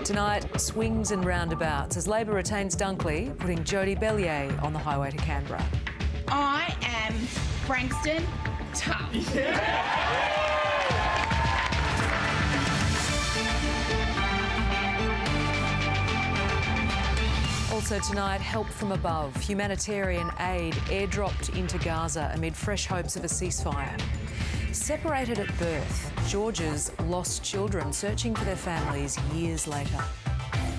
Tonight, swings and roundabouts as Labor retains Dunley, putting Jody Bellier on the highway to Canberra. I am Frankston tough. Also tonight, help from above. Humanitarian aid airdropped into Gaza amid fresh hopes of a ceasefire. Separated at birth, Georgia's lost children searching for their families years later.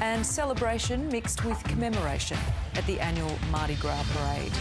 And celebration mixed with commemoration at the annual Mardi Gras parade.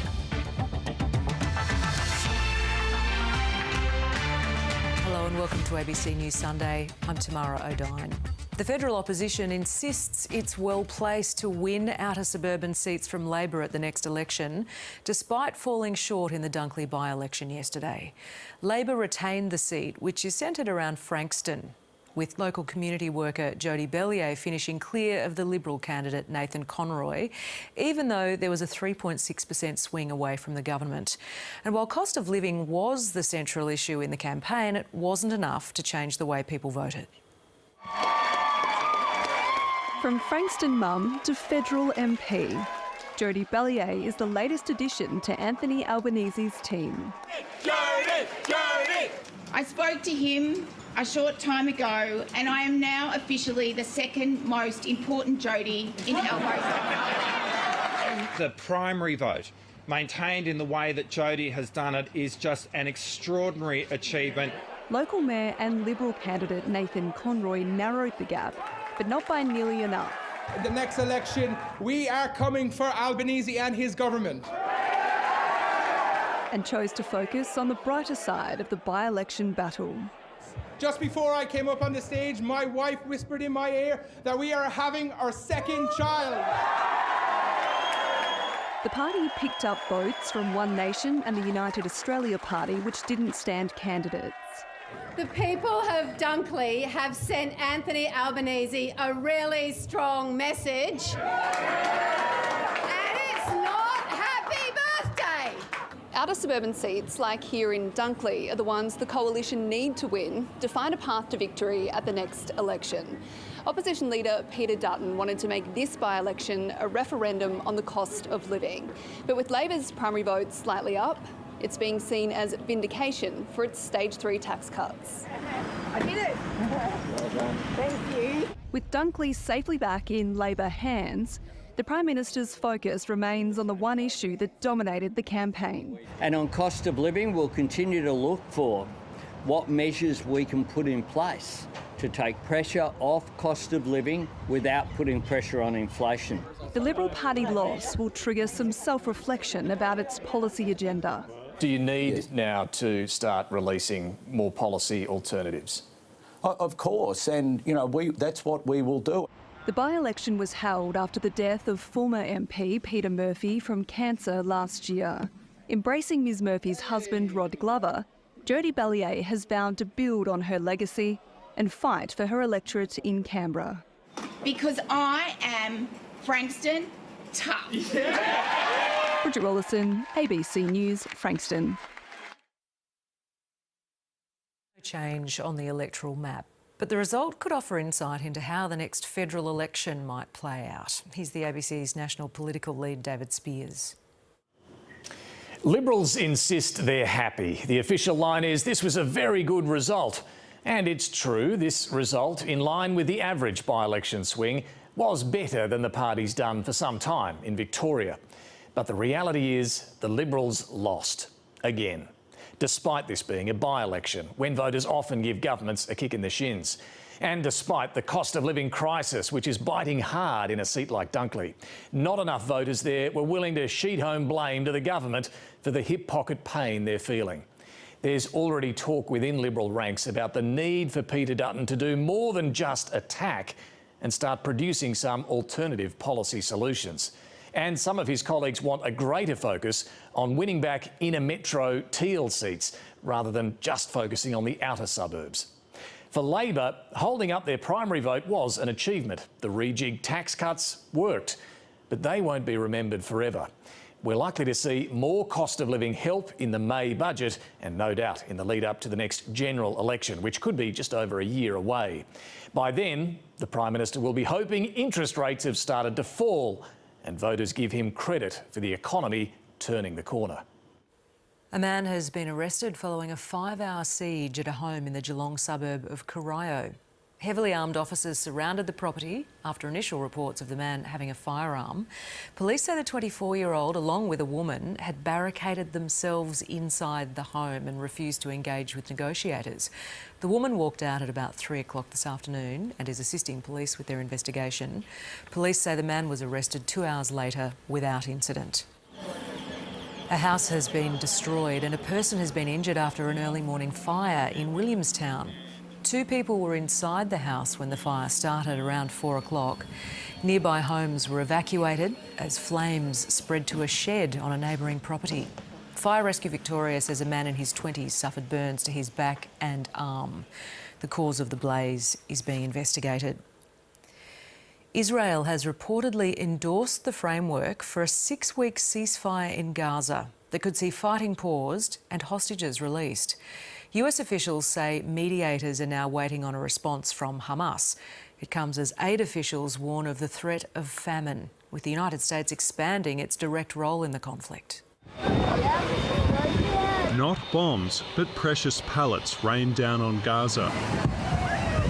Hello and welcome to ABC News Sunday. I'm Tamara Oudyn. The federal opposition insists it's well placed to win outer suburban seats from Labor at the next election, despite falling short in the Dunley by-election yesterday. Labor retained the seat, which is centred around Frankston, with local community worker Jody Bellier finishing clear of the Liberal candidate Nathan Conroy, even though there was a 3.6% swing away from the government. And while cost of living was the central issue in the campaign, it wasn't enough to change the way people voted. From Frankston mum to federal MP, Jody Bellier is the latest addition to Anthony Albanese's team. Jody! Jody! I spoke to him a short time ago and I am now officially the second most important Jody in Albo. The primary vote, maintained in the way that Jody has done it, is just an extraordinary achievement. Local mayor and Liberal candidate Nathan Conroy narrowed the gap, but not by nearly enough. In the next election, we are coming for Albanese and his government. And chose to focus on the brighter side of the by-election battle. Just before I came up on the stage, my wife whispered in my ear that we are having our second child. The party picked up votes from One Nation and the United Australia Party, which didn't stand candidates. The people of Dunley have sent Anthony Albanese a really strong message. And it's not happy birthday. Outer suburban seats, like here in Dunley, are the ones the coalition need to win to find a path to victory at the next election. Opposition leader Peter Dutton wanted to make this by-election a referendum on the cost of living. But with Labor's primary vote slightly up, it's being seen as vindication for its Stage 3 tax cuts. I did it. Well done. Thank you. With Dunley safely back in Labor hands, the Prime Minister's focus remains on the one issue that dominated the campaign. And on cost of living, we'll continue to look for what measures we can put in place to take pressure off cost of living without putting pressure on inflation. The Liberal Party loss will trigger some self-reflection about its policy agenda. Do you need now to start releasing more policy alternatives? Of course, and that's what we will do. The by-election was held after the death of former MP Peter Murphy from cancer last year. Embracing Ms Murphy's husband Rod Glover, Jody Bellier has vowed to build on her legacy and fight for her electorate in Canberra. Because I am Frankston tough. Brit Awards, ABC News, Frankston. No change on the electoral map, but the result could offer insight into how the next federal election might play out. Here's the ABC's national political lead, David Spears. Liberals insist they're happy. The official line is this was a very good result. And it's true, this result, in line with the average by-election swing, was better than the party's done for some time in Victoria. But the reality is the Liberals lost again, despite this being a by-election, when voters often give governments a kick in the shins. And despite the cost of living crisis, which is biting hard in a seat like Dunley, not enough voters there were willing to sheet home blame to the government for the hip pocket pain they're feeling. There's already talk within Liberal ranks about the need for Peter Dutton to do more than just attack and start producing some alternative policy solutions. And some of his colleagues want a greater focus on winning back inner metro Teal seats rather than just focusing on the outer suburbs. For Labor, holding up their primary vote was an achievement. The rejigged tax cuts worked, but they won't be remembered forever. We're likely to see more cost of living help in the May budget and no doubt in the lead up to the next general election, which could be just over a year away. By then, the Prime Minister will be hoping interest rates have started to fall and voters give him credit for the economy turning the corner. A man has been arrested following a 5-hour siege at a home in the Geelong suburb of Corio. Heavily armed officers surrounded the property after initial reports of the man having a firearm. Police say the 24-year-old, along with a woman, had barricaded themselves inside the home and refused to engage with negotiators. The woman walked out at about 3 o'clock this afternoon and is assisting police with their investigation. Police say the man was arrested 2 hours later without incident. A house has been destroyed and a person has been injured after an early morning fire in Williamstown. 2 people were inside the house when the fire started around 4 o'clock. Nearby homes were evacuated as flames spread to a shed on a neighbouring property. Fire Rescue Victoria says a man in his 20s suffered burns to his back and arm. The cause of the blaze is being investigated. Israel has reportedly endorsed the framework for a 6-week ceasefire in Gaza that could see fighting paused and hostages released. US officials say mediators are now waiting on a response from Hamas. It comes as aid officials warn of the threat of famine, with the United States expanding its direct role in the conflict. Not bombs, but precious pallets rain down on Gaza.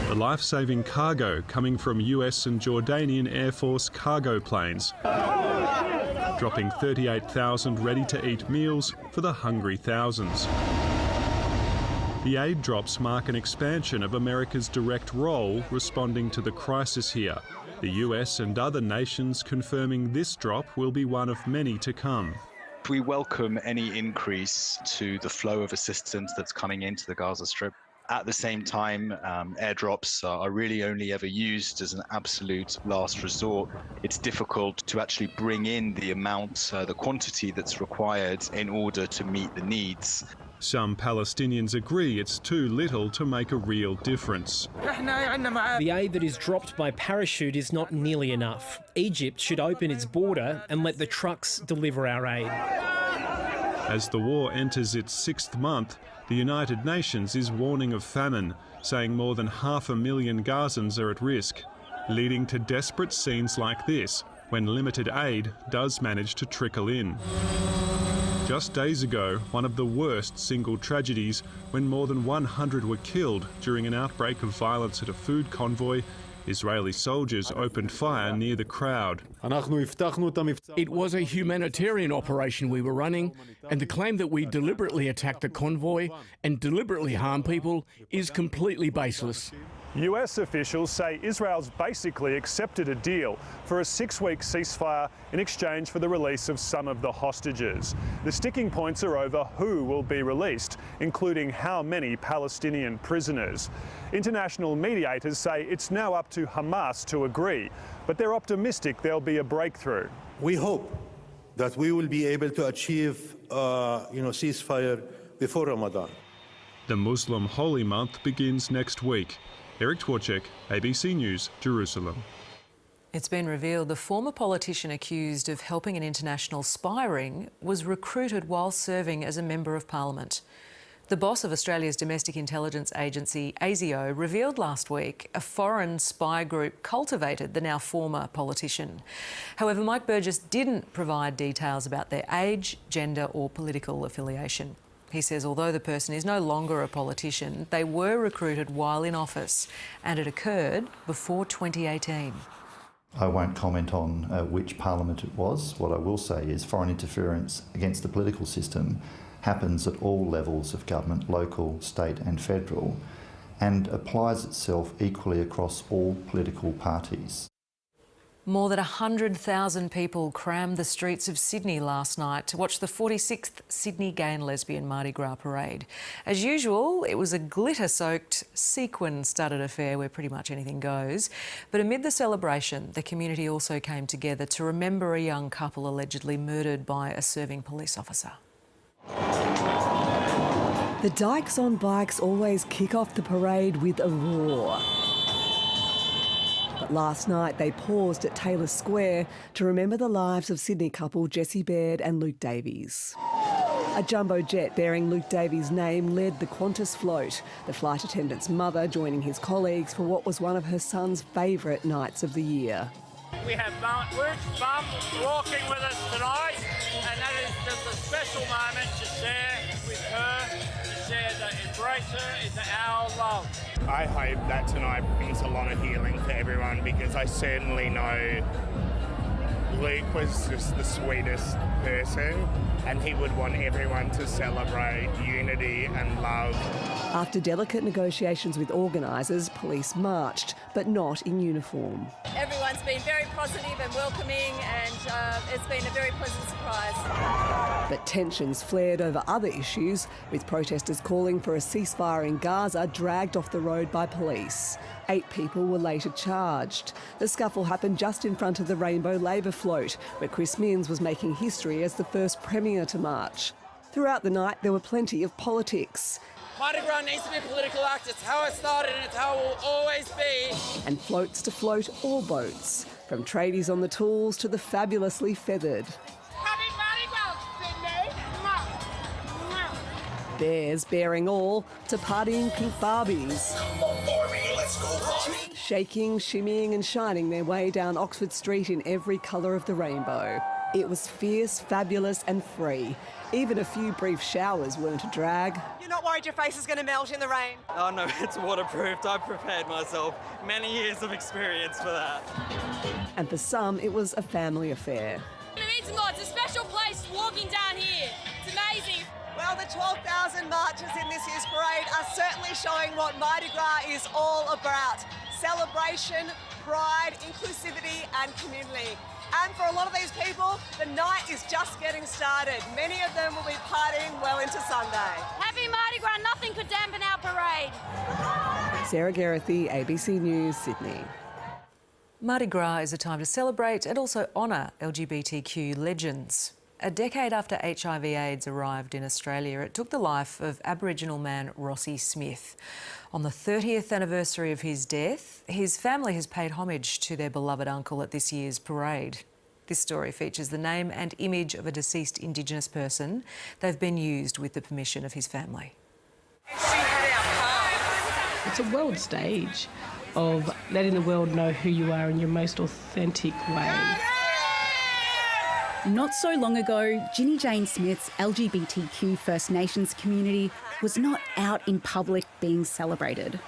The life-saving cargo coming from US and Jordanian Air Force cargo planes, dropping 38,000 ready-to-eat meals for the hungry thousands. The aid drops mark an expansion of America's direct role responding to the crisis here. The US and other nations confirming this drop will be one of many to come. We welcome any increase to the flow of assistance that's coming into the Gaza Strip. At the same time, airdrops are really only ever used as an absolute last resort. It's difficult to actually bring in the amount, the quantity that's required in order to meet the needs. Some Palestinians agree it's too little to make a real difference. The aid that is dropped by parachute is not nearly enough. Egypt should open its border and let the trucks deliver our aid. As the war enters its 6th month, the United Nations is warning of famine, saying more than 500,000 Gazans are at risk, leading to desperate scenes like this when limited aid does manage to trickle in. Just days ago, one of the worst single tragedies when more than 100 were killed during an outbreak of violence at a food convoy. Israeli soldiers opened fire near the crowd. It was a humanitarian operation we were running, and the claim that we deliberately attacked the convoy and deliberately harmed people is completely baseless. US officials say Israel's basically accepted a deal for a 6-week ceasefire in exchange for the release of some of the hostages. The sticking points are over who will be released, including how many Palestinian prisoners. International mediators say it's now up to Hamas to agree, but they're optimistic there'll be a breakthrough. We hope that we will be able to achieve ceasefire before Ramadan. The Muslim holy month begins next week. Eric Twarchek, ABC News, Jerusalem. It's been revealed the former politician accused of helping an international spy ring was recruited while serving as a Member of Parliament. The boss of Australia's domestic intelligence agency, ASIO, revealed last week a foreign spy group cultivated the now former politician. However, Mike Burgess didn't provide details about their age, gender or political affiliation. He says although the person is no longer a politician, they were recruited while in office and it occurred before 2018. I won't comment on which parliament it was. What I will say is foreign interference against the political system happens at all levels of government, local, state and federal, and applies itself equally across all political parties. More than 100,000 people crammed the streets of Sydney last night to watch the 46th Sydney Gay and Lesbian Mardi Gras parade. As usual, it was a glitter-soaked, sequin-studded affair where pretty much anything goes. But amid the celebration, the community also came together to remember a young couple allegedly murdered by a serving police officer. The Dykes on Bikes always kick off the parade with a roar. But last night they paused at Taylor Square to remember the lives of Sydney couple Jessie Baird and Luke Davies. A jumbo jet bearing Luke Davies' name led the Qantas float, the flight attendant's mother joining his colleagues for what was one of her son's favourite nights of the year. We have Luke's mum walking with us tonight, and that is just a special moment to share with her, to share, to embrace her into our love. I hope that tonight brings a lot of healing for everyone, because I certainly know Luke was just the sweetest person, and he would want everyone to celebrate unity and love. After delicate negotiations with organisers, police marched, but not in uniform. Everyone's been very positive and welcoming, and it's been a very pleasant surprise. But tensions flared over other issues, with protesters calling for a ceasefire in Gaza dragged off the road by police. 8 people were later charged. The scuffle happened just in front of the Rainbow Labor float, where Chris Minns was making history as the first Premier to march. Throughout the night, there were plenty of politics. Mardi Gras needs to be a political act. It's how it started and it's how it will always be. And floats to float all boats, from tradies on the tools to the fabulously feathered. Happy Mardi Gras, Sydney! Bears bearing all to partying pink Barbies. Come on, Barbie, let's go party. Shaking, shimmying and shining their way down Oxford Street in every colour of the rainbow. It was fierce, fabulous and free. Even a few brief showers weren't a drag. You're not worried your face is going to melt in the rain? Oh no, it's waterproofed. I've prepared myself. Many years of experience for that. And for some, it was a family affair. It means a lot. It's a special place walking down here. It's amazing. Well, the 12,000 marchers in this year's parade are certainly showing what Mardi Gras is all about. Celebration, pride, inclusivity and community. And for a lot of these people, the night is just getting started. Many of them will be partying well into Sunday. Happy Mardi Gras. Nothing could dampen our parade. Sarah Gerrathy, ABC News, Sydney. Mardi Gras is a time to celebrate and also honour LGBTQ legends. A decade after HIV/AIDS arrived in Australia, it took the life of Aboriginal man Rossi Smith. On the 30th anniversary of his death, his family has paid homage to their beloved uncle at this year's parade. This story features the name and image of a deceased Indigenous person. They've been used with the permission of his family. It's a world stage of letting the world know who you are in your most authentic way. Not so long ago, Ginny Jane Smith's LGBTQ First Nations community was not out in public being celebrated.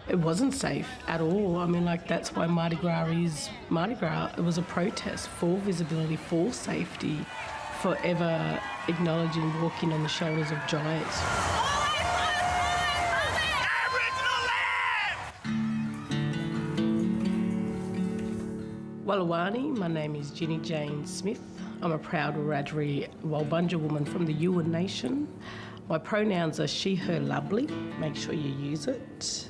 It wasn't safe at all. I mean, that's why Mardi Gras is Mardi Gras. It was a protest for visibility, for safety, forever acknowledging walking on the shoulders of giants. Walawani, my name is Ginny Jane Smith. I'm a proud Wiradjuri Walbunja woman from the Yuin Nation. My pronouns are she, her, lovely. Make sure you use it.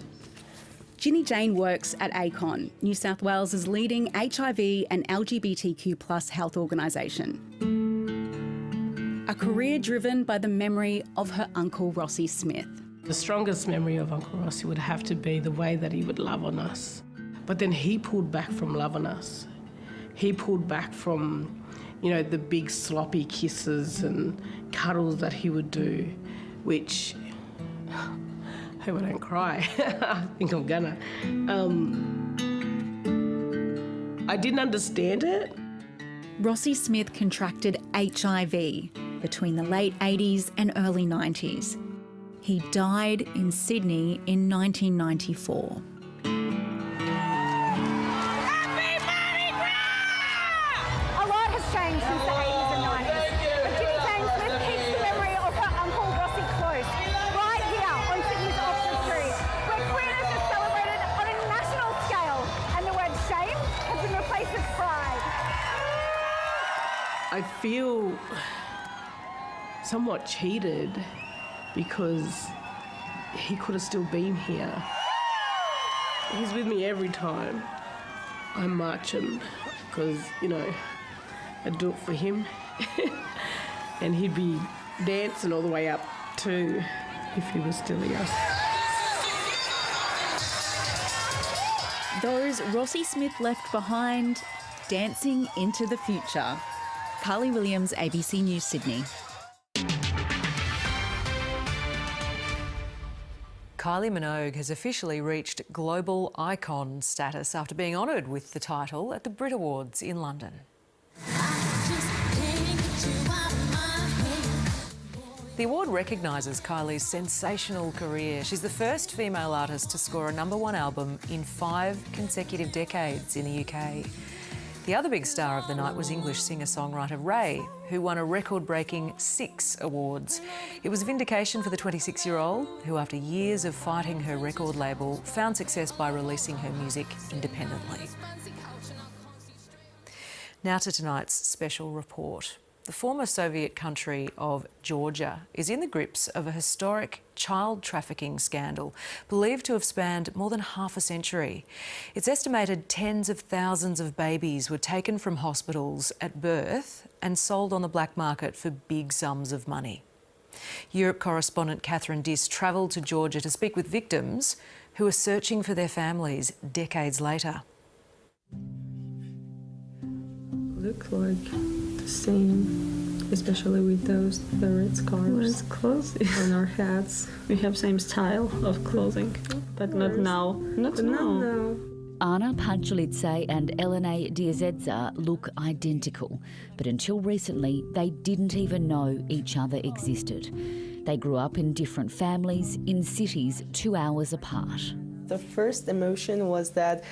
Ginny Jane works at ACON, New South Wales' leading HIV and LGBTQ+ health organisation. A career driven by the memory of her uncle Rossi Smith. The strongest memory of Uncle Rossi would have to be the way that he would love on us. But then he pulled back from love on us. He pulled back from, the big sloppy kisses and cuddles that he would do, which, I hope I don't cry. I think I'm gonna. I didn't understand it. Rossi Smith contracted HIV between the late 80s and early 90s. He died in Sydney in 1994. Since the 80s and 90s. But Ginny Jane Smith keeps the memory of her uncle Rossi close, right here on Sydney's Oxford Street, where queerness is celebrated on a national scale and the word shame has been replaced with pride. I feel somewhat cheated because he could have still been here. He's with me every time I'm marching because, I'd do it for him. And he'd be dancing all the way up too if he was still here. those Rossi Smith left behind, dancing into the future. Carly Williams, ABC News, Sydney. Kylie Minogue has officially reached global icon status after being honoured with the title at the Brit Awards in London. The award recognises Kylie's sensational career. She's the first female artist to score a #1 album in 5 consecutive decades in the UK. The other big star of the night was English singer-songwriter Ray, who won a record-breaking 6 awards. It was vindication for the 26-year-old, who after years of fighting her record label, found success by releasing her music independently. Now to tonight's special report. The former Soviet country of Georgia is in the grips of a historic child trafficking scandal, believed to have spanned more than half a century. It's estimated tens of thousands of babies were taken from hospitals at birth and sold on the black market for big sums of money. Europe correspondent Catherine Diss travelled to Georgia to speak with victims who are searching for their families decades later. Look like the same, especially with those the red scarves on our hats. We have same style of clothing, but not now. Not now. Anna Panchulidze and Elena Diazedza look identical, but until recently they didn't even know each other existed. They grew up in different families in cities 2 hours apart. The first emotion was that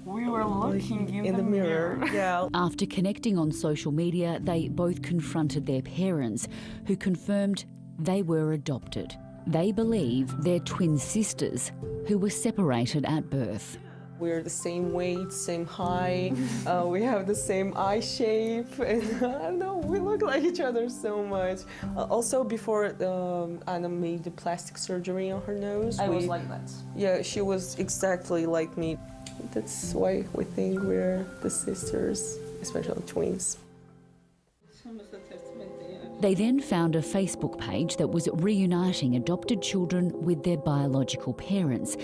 we were looking in the mirror. Yeah. After connecting on social media, they both confronted their parents, who confirmed they were adopted. They believe they're twin sisters who were separated at birth. We're the same weight, same height, we have the same eye shape, and I don't know, we look like each other so much. Also, before Anna made the plastic surgery on her nose, I was like that. Yeah, she was exactly like me. That's why we think we're the sisters, especially twins. They then found a Facebook page that was reuniting adopted children with their biological parents.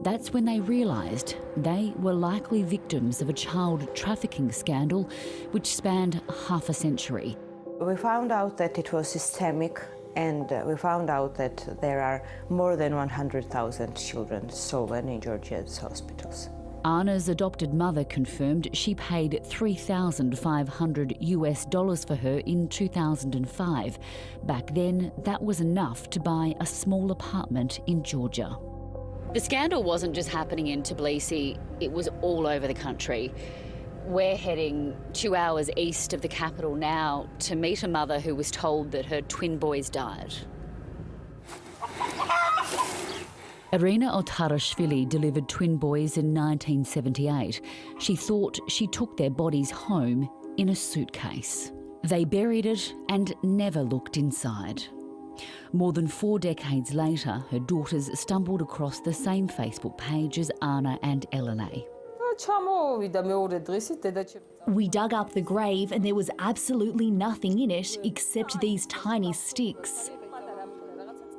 That's when they realised they were likely victims of a child trafficking scandal which spanned half a century. We found out that it was systemic, and we found out that there are more than 100,000 children stolen in Georgia's hospitals. Anna's adopted mother confirmed she paid $3,500 for her in 2005. Back then, that was enough to buy a small apartment in Georgia. The scandal wasn't just happening in Tbilisi, it was all over the country. We're heading 2 hours east of the capital now to meet a mother who was told that her twin boys died. Irina Otarashvili delivered twin boys in 1978. She thought she took their bodies home in a suitcase. They buried it and never looked inside. More than 4 decades later, her daughters stumbled across the same Facebook page as Anna and Elena. We dug up the grave and there was absolutely nothing in it except these tiny sticks.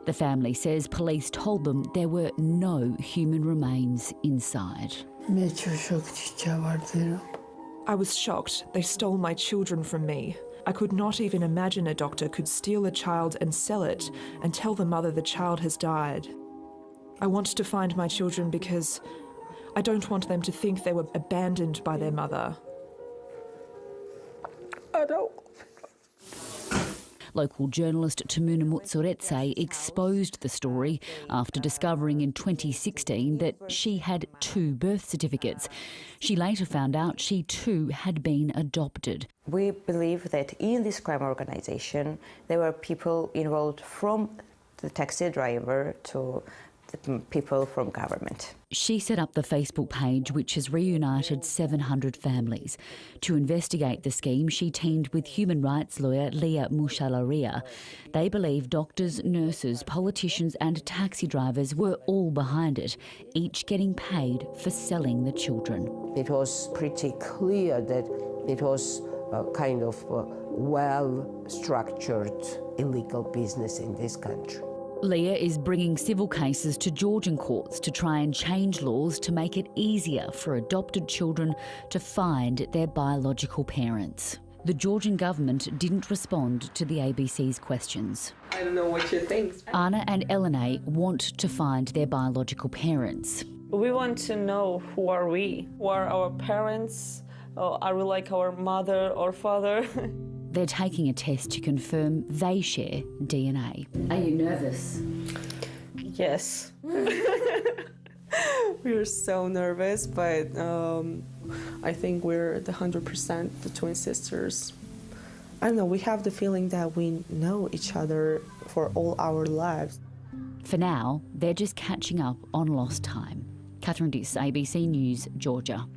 The family says police told them there were no human remains inside. I was shocked. They stole my children from me. I could not even imagine a doctor could steal a child and sell it and tell the mother the child has died. I want to find my children because I don't want them to think they were abandoned by their mother. I don't. Local journalist Tamuna Mutsuretse exposed the story after discovering in 2016 that she had 2 birth certificates. She later found out she too had been adopted. We believe that in this crime organization, there were people involved from the taxi driver to the people from government. She set up the Facebook page, which has reunited 700 families. To investigate the scheme, she teamed with human rights lawyer Leah Mushalaria. They believe doctors, nurses, politicians and taxi drivers were all behind it, each getting paid for selling the children. It was pretty clear that it was a kind of well-structured illegal business in this country. Leah is bringing civil cases to Georgian courts to try and change laws to make it easier for adopted children to find their biological parents. The Georgian government didn't respond to the ABC's questions. I don't know what you think. Anna and Elena want to find their biological parents. We want to know who are we? Who are our parents? Are we like our mother or father? They're taking a test to confirm they share DNA. Are you nervous? Yes. We're so nervous, but I think we're the 100% the twin sisters. I don't know, we have the feeling that we know each other for all our lives. For now, they're just catching up on lost time. Catherine Diss, ABC News, Georgia.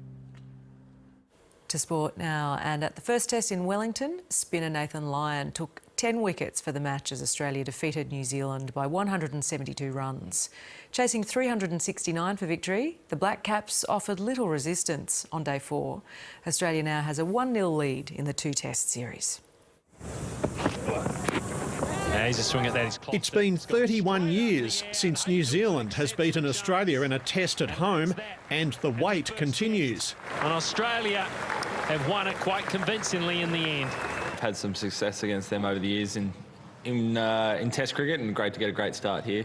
To sport now, and at the first test in Wellington, spinner Nathan Lyon took 10 wickets for the match as Australia defeated New Zealand by 172 runs. Chasing 369 for victory, the Black Caps offered little resistance on day 4. Australia now has a 1-0 lead in the 2-test series. He's a swing at that. It's been 31 years since New Zealand has beaten Australia in a test at home, and the wait continues. And Australia have won it quite convincingly in the end. Had some success against them over the years in Test cricket, and great to get a great start here.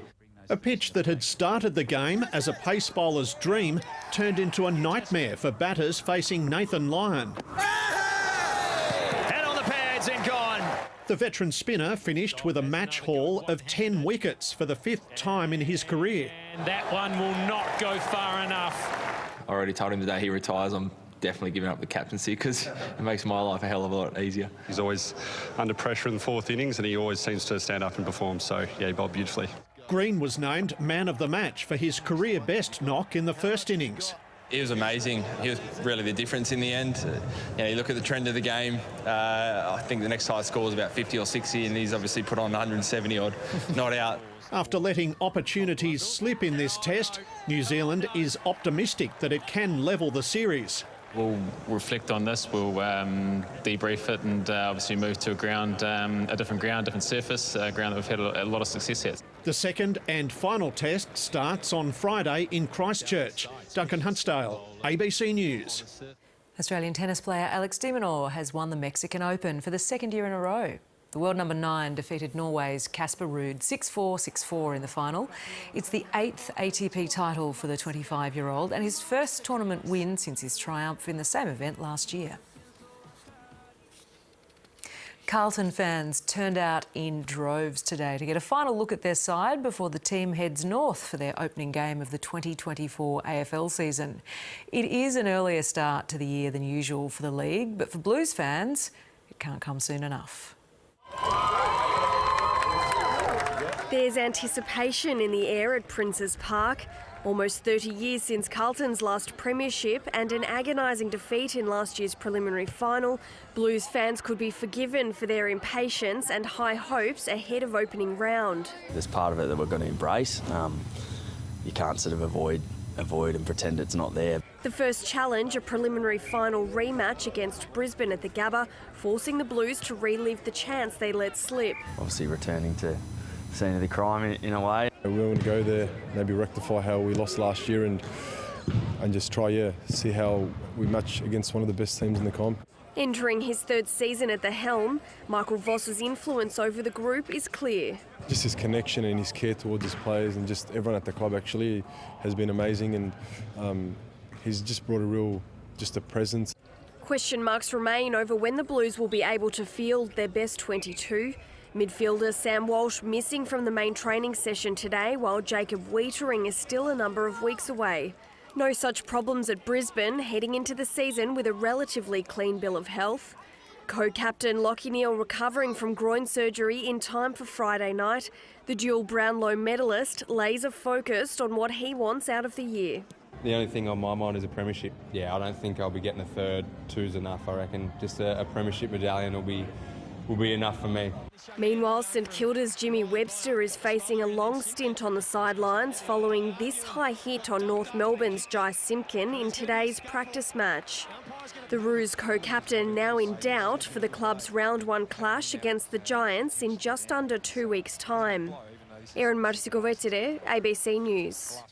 A pitch that had started the game as a pace bowler's dream turned into a nightmare for batters facing Nathan Lyon. Head on the pads and gone. The veteran spinner finished with a match haul of 10 wickets for the 5th time in his career. And that one will not go far enough. I already told him today he retires. I'm definitely giving up the captaincy because it makes my life a hell of a lot easier. He's always under pressure in the 4th innings and he always seems to stand up and perform, so yeah, he bowled beautifully. Green was named man of the match for his career best knock in the 1st innings. He was amazing. He was really the difference in the end. You look at the trend of the game. I think the next highest score was about 50 or 60, and he's obviously put on 170 odd, not out. After letting opportunities slip in this test, New Zealand is optimistic that it can level the series. We'll reflect on this, we'll debrief it and obviously move to a different ground, different surface, a ground that we've had a lot of success at. The second and final test starts on Friday in Christchurch. Duncan Huntsdale, ABC News. Australian tennis player Alex de Minaur has won the Mexican Open for the 2nd year in a row. The world number 9 defeated Norway's Casper Ruud 6-4, 6-4 in the final. It's the 8th ATP title for the 25-year-old and his first tournament win since his triumph in the same event last year. Carlton fans turned out in droves today to get a final look at their side before the team heads north for their opening game of the 2024 AFL season. It is an earlier start to the year than usual for the league, but for Blues fans, it can't come soon enough. There's anticipation in the air at Princes Park. Almost 30 years since Carlton's last premiership and an agonising defeat in last year's preliminary final, Blues fans could be forgiven for their impatience and high hopes ahead of opening round. There's part of it that we're going to embrace. You can't sort of avoid and pretend it's not there. The first challenge, a preliminary final rematch against Brisbane at the Gabba, forcing the Blues to relive the chance they let slip. Obviously returning to the scene of the crime in a way. We want to go there, maybe rectify how we lost last year and just try, see how we match against one of the best teams in the comp. Entering his 3rd season at the helm, Michael Voss's influence over the group is clear. Just his connection and his care towards his players and just everyone at the club actually has been amazing, and he's just brought a presence. Question marks remain over when the Blues will be able to field their best 22. Midfielder Sam Walsh missing from the main training session today, while Jacob Wiedering is still a number of weeks away. No such problems at Brisbane, heading into the season with a relatively clean bill of health. Co-captain Lachie Neale recovering from groin surgery in time for Friday night. The dual Brownlow medalist laser focused on what he wants out of the year. The only thing on my mind is a premiership. Yeah, I don't think I'll be getting a 3rd. 2's enough, I reckon. Just a premiership medallion will be enough for me. Meanwhile, St Kilda's Jimmy Webster is facing a long stint on the sidelines following this high hit on North Melbourne's Jai Simpkin in today's practice match. The Roos co-captain now in doubt for the club's round 1 clash against the Giants in just under 2 weeks' time. Erin Martisigovetere, ABC News.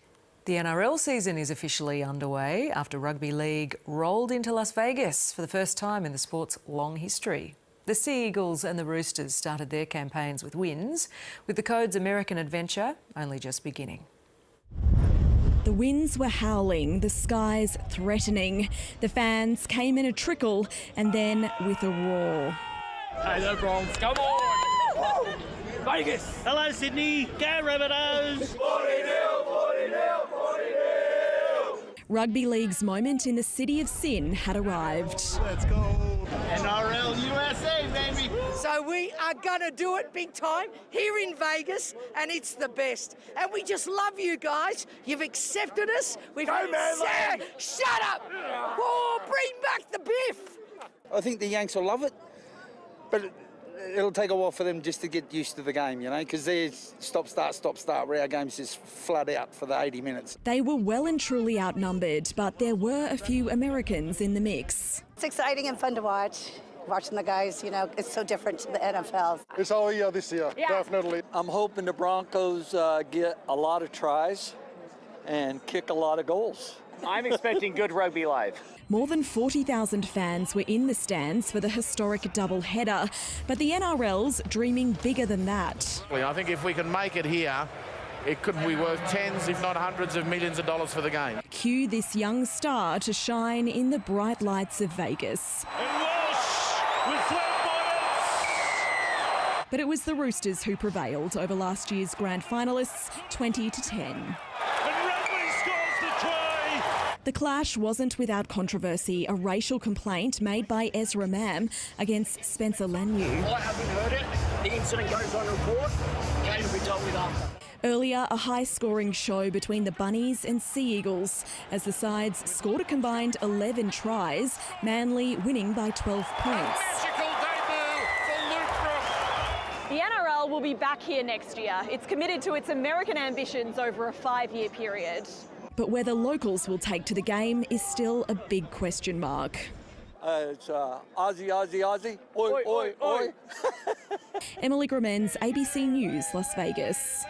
The NRL season is officially underway after rugby league rolled into Las Vegas for the first time in the sport's long history. The Sea Eagles and the Roosters started their campaigns with wins, with the Code's American adventure only just beginning. The winds were howling, the skies threatening. The fans came in a trickle and then with a roar. Hey, no problems. Come on! Vegas! Hello, Sydney. Go Rabbitohs! 40-0, 40-0, 40-0! Rugby League's moment in the City of Sin had arrived. Let's go. NRL USA, baby. So we are going to do it big time here in Vegas, and it's the best. And we just love you guys. You've accepted us. We've Go, man, shut up! Oh, bring back the biff! I think the Yanks will love it, but it'll take a while for them just to get used to the game, you know, because they're stop, start, where our games just flood out for the 80 minutes. They were well and truly outnumbered, but there were a few Americans in the mix. It's exciting and fun to watch. Watching the guys, you know, it's so different to the NFL. It's all year this year, definitely. I'm hoping the Broncos get a lot of tries and kick a lot of goals. I'm expecting good rugby live. More than 40,000 fans were in the stands for the historic double-header, but the NRL's dreaming bigger than that. I think if we can make it here, it could be worth tens, if not hundreds of millions of dollars for the game. Cue this young star to shine in the bright lights of Vegas. But it was the Roosters who prevailed over last year's grand finalists, 20-10. The clash wasn't without controversy, a racial complaint made by Ezra Mam against Spencer Lanu. I haven't heard it. The incident goes on report. Game will be dealt with after. Earlier, a high-scoring show between the Bunnies and Sea Eagles as the sides scored a combined 11 tries, Manly winning by 12 points. The NRL will be back here next year. It's committed to its American ambitions over a 5-year period. But whether locals will take to the game is still a big question mark. It's Aussie, oi, oi, oi. Emily Gramens, ABC News, Las Vegas.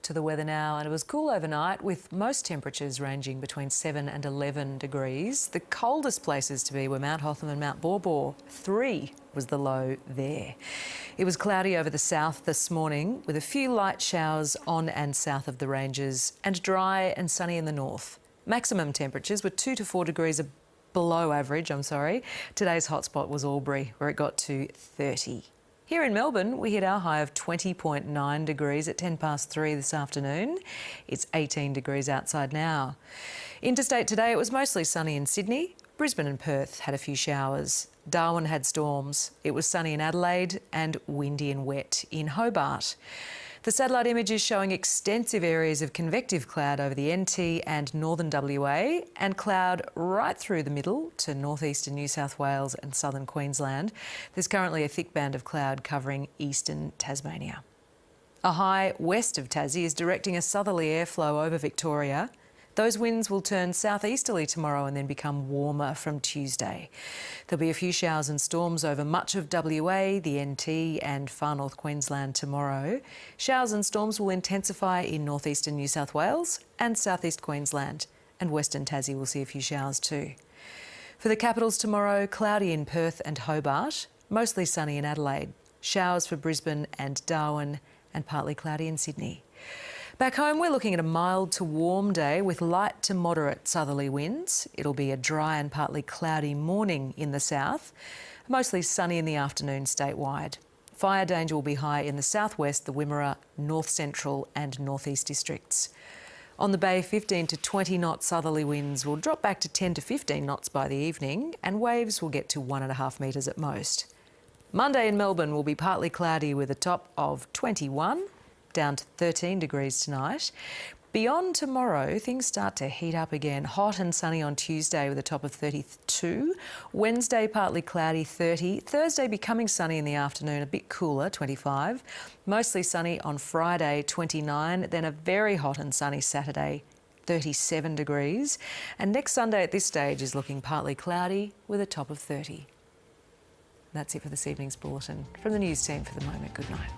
To the weather now, and it was cool overnight with most temperatures ranging between 7 and 11 degrees. The coldest places to be were Mount Hotham and Mount Baw. 3 was the low there. It was cloudy over the south this morning with a few light showers on and south of the ranges and dry and sunny in the north. Maximum temperatures were 2 to 4 degrees below average, Today's hotspot was Albury, where it got to 30. Here in Melbourne, we hit our high of 20.9 degrees at 3:10 this afternoon. It's 18 degrees outside now. Interstate today, it was mostly sunny in Sydney. Brisbane and Perth had a few showers. Darwin had storms. It was sunny in Adelaide and windy and wet in Hobart. The satellite image is showing extensive areas of convective cloud over the NT and northern WA and cloud right through the middle to northeastern New South Wales and southern Queensland. There's currently a thick band of cloud covering eastern Tasmania. A high west of Tassie is directing a southerly airflow over Victoria. Those winds will turn southeasterly tomorrow and then become warmer from Tuesday. There'll be a few showers and storms over much of WA, the NT and far north Queensland tomorrow. Showers and storms will intensify in northeastern New South Wales and southeast Queensland, and western Tassie will see a few showers too. For the capitals tomorrow, cloudy in Perth and Hobart, mostly sunny in Adelaide, showers for Brisbane and Darwin and partly cloudy in Sydney. Back home, we're looking at a mild to warm day with light to moderate southerly winds. It'll be a dry and partly cloudy morning in the south, mostly sunny in the afternoon statewide. Fire danger will be high in the southwest, the Wimmera, north central and northeast districts. On the bay, 15 to 20 knot southerly winds will drop back to 10 to 15 knots by the evening and waves will get to 1.5 metres at most. Monday in Melbourne will be partly cloudy with a top of 21, down to 13 degrees tonight. Beyond tomorrow, things start to heat up again. Hot and sunny on Tuesday with a top of 32. Wednesday, partly cloudy, 30. Thursday, becoming sunny in the afternoon, a bit cooler, 25. Mostly sunny on Friday, 29. Then a very hot and sunny Saturday, 37 degrees. And next Sunday at this stage is looking partly cloudy with a top of 30. That's it for this evening's bulletin. From the news team for the moment, good night.